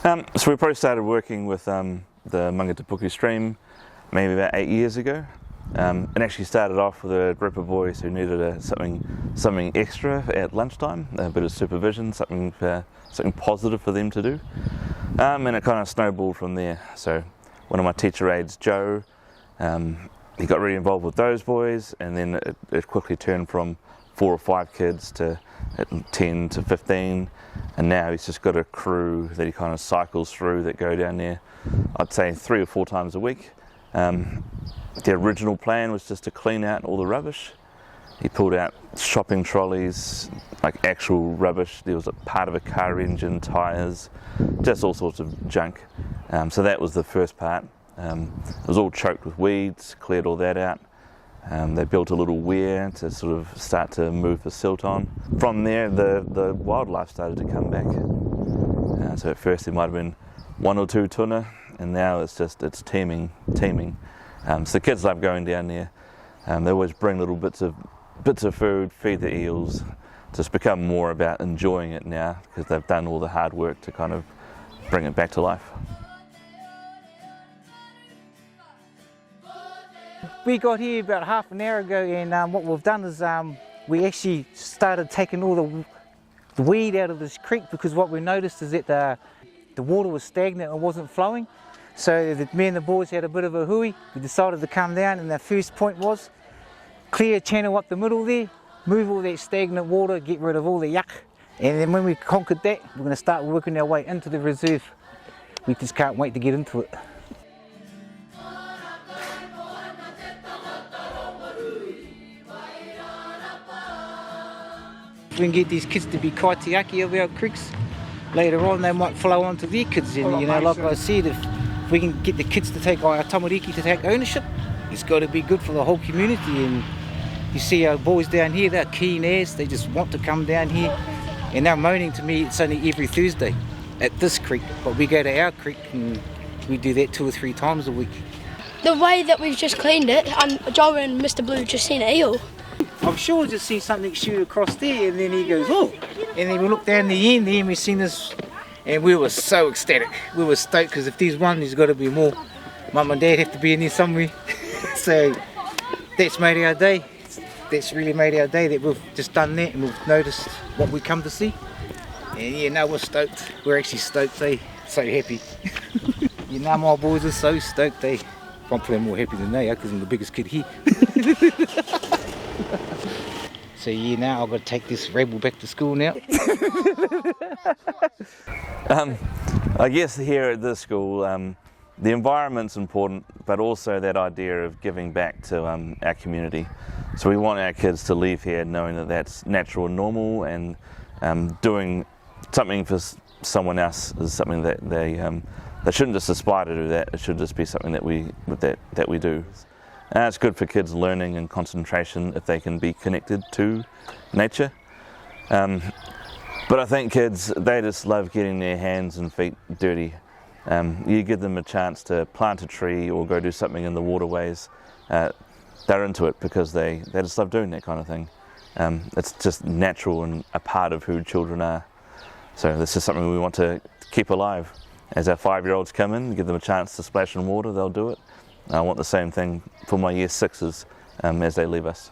So we probably started working with the Mangatapuku stream maybe about 8 years ago. And actually started off with a group of boys who needed something extra at lunchtime, a bit of supervision, something positive for them to do. And it kind of snowballed from there. So one of my teacher aides, Joe, he got really involved with those boys, and then it quickly turned from 4 or 5 kids to 10 to 15, and now he's just got a crew that he kind of cycles through that go down there, I'd say 3 or 4 times a week. The original plan was just to clean out all the rubbish. He pulled out shopping trolleys, like actual rubbish. There was a part of a car engine, tyres, just all sorts of junk. So that was the first part. It was all choked with weeds, cleared all that out. They built a little weir to sort of start to move the silt on. From there, the wildlife started to come back. So at first there might have been 1 or 2 tuna, and now it's teeming. So the kids love going down there. They always bring little bits of food, feed the eels. Just become more about enjoying it now because they've done all the hard work to kind of bring it back to life. We got here about half an hour ago, and what we've done is we actually started taking all the weed out of this creek, because what we noticed is that the water was stagnant and wasn't flowing. So me and the boys had a bit of a hui. We decided to come down, and our first point was clear a channel up the middle there, move all that stagnant water, get rid of all the yuck. And then when we conquered that, we're going to start working our way into the reserve. We just can't wait to get into it. We can get these kids to be Kaitiaki of our creeks. Later on they might flow on to their kids, and you know, like I said, if we can get the kids to take, our tamariki to take ownership, it's got to be good for the whole community. And you see our boys down here, they're keen as, they just want to come down here, and they're moaning to me it's only every Thursday at this creek, but we go to our creek and we do that 2 or 3 times a week. The way that we've just cleaned it, Joe and Mr. Blue just seen an eel. I'm sure just see something shoot across there, and then he goes, oh, and then we look down the end there and we seen this, and we were so ecstatic. We were stoked, because if there's one, there's got to be more. Mum and Dad have to be in there somewhere. So that's made our day. That's really made our day that we've just done that, and we've noticed what we come to see. And yeah, no, we're stoked. We're actually stoked, eh? So happy. You know, my boys are so stoked, eh? I'm probably more happy than they are, because I'm the biggest kid here. So yeah, now I've got to take this rebel back to school now. I guess here at this school, the environment's important, but also that idea of giving back to our community. So we want our kids to leave here knowing that that's natural and normal, and doing something for someone else is something that they shouldn't just aspire to do that. It should just be something that we do. And it's good for kids' learning and concentration if they can be connected to nature. But I think kids, they just love getting their hands and feet dirty. You give them a chance to plant a tree or go do something in the waterways, they're into it because they just love doing that kind of thing. It's just natural and a part of who children are. So this is something we want to keep alive. As our 5-year-olds come in, give them a chance to splash in water, they'll do it. I want the same thing for my year 6s as they leave us.